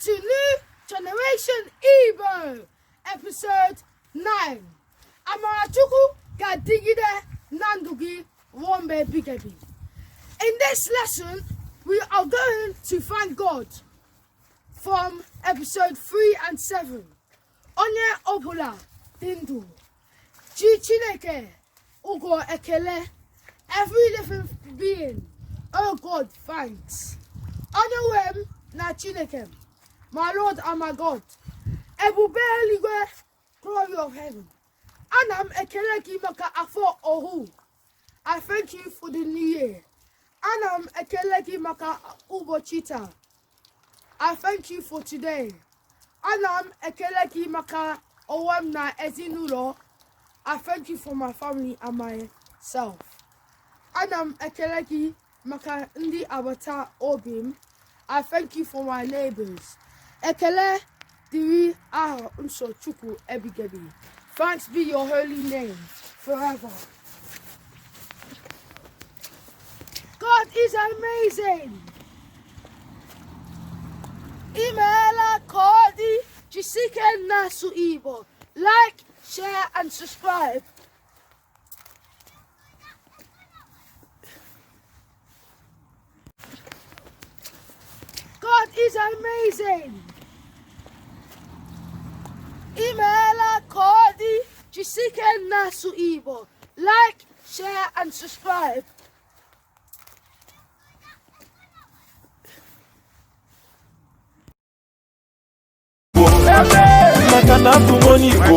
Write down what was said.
to New Generation Igbo, episode 9. Amarachukwu ga-adịgide na ndụ gị ruo mgbe ebighị ebi. In this lesson, we are going to thank God from episode 3 and 7. Onye ọbụla dị ndụ, Chineke ugo Ekele, every living being, oh God, thanks. Onyenwe M na Chineke M, my Lord and my God, Ebube Eligwe, glory of heaven. Anam, Ekele maka ohuru. I thank you for the new year. Anam, Ekele maka ubochi. I thank you for today. Anam, Ekele maka onwem na ezinulo. I thank you for my family and myself. Anam, Ekele maka agbata, obim. I thank you for my neighbours. Ekele, diri, Nso Gi Ebi-gebi. Thanks be your holy name forever. God is amazing. Email Cody Chineke Nasu Igbo. Like, share and subscribe. God is amazing. Email Cody Chineke Nasu Igbo. Like, share and subscribe. Maka na abụ m onye Igbo